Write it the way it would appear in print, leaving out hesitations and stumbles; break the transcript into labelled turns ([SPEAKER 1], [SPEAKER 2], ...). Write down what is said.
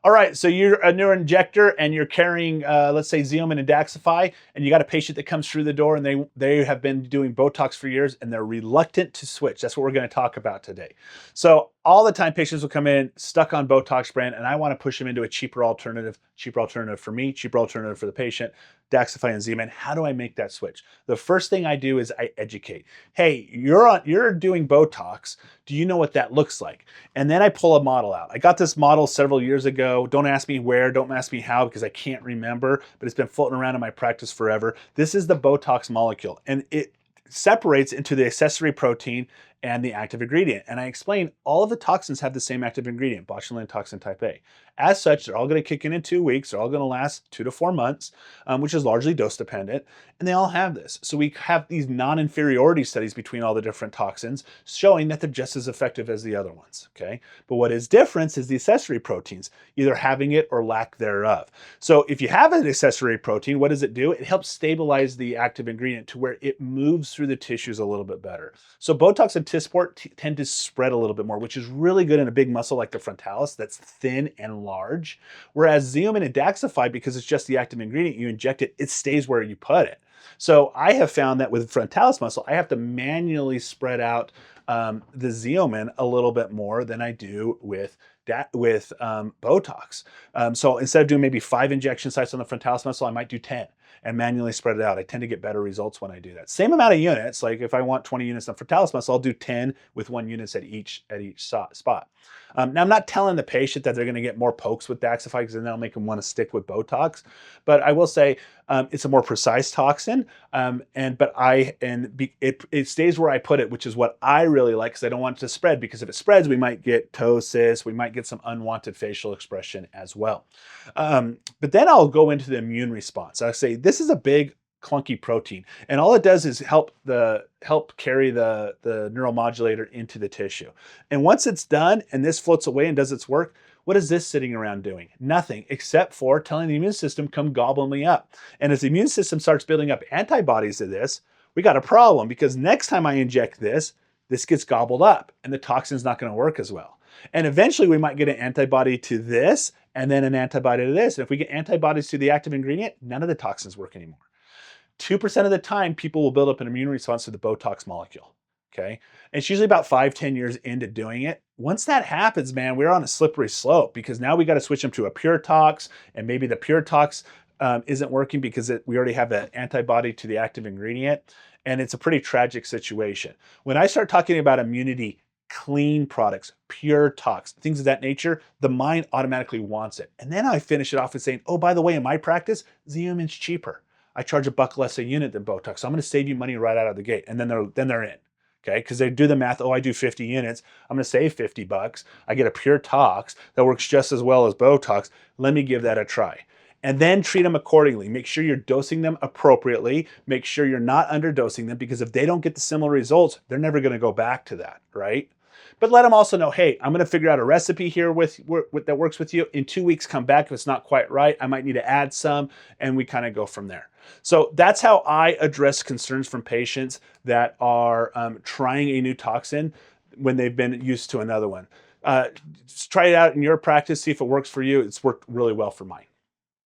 [SPEAKER 1] All right, so you're a neuro injector and you're carrying, let's say, Xeomin and Daxxify, and you got a patient that comes through the door and they have been doing Botox for years and they're reluctant to switch. That's what we're going to talk about today. So all the time, patients will come in stuck on Botox brand, and I want to push them into a cheaper alternative for me, cheaper alternative for the patient, Daxxify and Xeomin. How do I make that switch? The first thing I do is I educate. Hey, you're doing Botox. Do you know what that looks like? And then I pull a model out. I got this model several years ago. Don't ask me where, don't ask me how, because I can't remember, but it's been floating around in my practice forever. This is the Botox molecule, and it separates into the accessory protein and the active ingredient. And I explain all of the toxins have the same active ingredient, botulinum toxin type A. As such, they're all going to kick in 2 weeks. They're all going to last 2 to 4 months, which is largely dose dependent. And they all have this. So we have these non-inferiority studies between all the different toxins showing that they're just as effective as the other ones, okay? But what is different is the accessory proteins, either having it or lack thereof. So if you have an accessory protein, what does it do? It helps stabilize the active ingredient to where it moves through the tissues a little bit better. So Botox and Dysport tend to spread a little bit more, which is really good in a big muscle like the frontalis that's thin and large. Whereas Xeomin and Daxxify, because it's just the active ingredient, you inject it, it stays where you put it. So I have found that with frontalis muscle, I have to manually spread out the Xeomin a little bit more than I do with Botox. So instead of doing maybe 5 injection sites on the frontalis muscle, I might do 10 and manually spread it out. I tend to get better results when I do that. Same amount of units, like if I want 20 units on frontalis muscle, I'll do 10 with 1 unit at each spot. Now I'm not telling the patient that they're going to get more pokes with Daxxify because then that'll make them want to stick with Botox. But I will say it's a more precise toxin, it stays where I put it, which is what I really like because I don't want it to spread. Because if it spreads, we might get ptosis, we might get some unwanted facial expression as well. But then I'll go into the immune response. I say this is a big clunky protein, and all it does is help carry the neuromodulator into the tissue. And once it's done and this floats away and does its work, what is this sitting around doing? Nothing, except for telling the immune system, come gobble me up. And as the immune system starts building up antibodies to this, we got a problem, because next time I inject this gets gobbled up and the toxin's not going to work as well. And eventually we might get an antibody to this and then an antibody to this. And if we get antibodies to the active ingredient, none of the toxins work anymore. 2% of the time, people will build up an immune response to the Botox molecule, okay? And it's usually about 5-10 years into doing it. Once that happens, man, we're on a slippery slope, because now we got to switch them to a pure tox, and maybe the pure tox isn't working because we already have an antibody to the active ingredient, and it's a pretty tragic situation. When I start talking about immunity, clean products, pure tox, things of that nature, the mind automatically wants it. And then I finish it off with saying, oh, by the way, in my practice, Xeomin's cheaper. I charge $1 less a unit than Botox. So I'm going to save you money right out of the gate. And then they're in. Okay, because they do the math. Oh, I do 50 units. I'm going to save $50. I get a pure tox that works just as well as Botox. Let me give that a try. And then treat them accordingly. Make sure you're dosing them appropriately. Make sure you're not underdosing them, because if they don't get the similar results, they're never going to go back to that, right? But let them also know, hey, I'm going to figure out a recipe here that works with you. In 2 weeks, come back. If it's not quite right, I might need to add some, and we kind of go from there. So that's how I address concerns from patients that are trying a new toxin when they've been used to another one. Try it out in your practice, see if it works for you. It's worked really well for mine.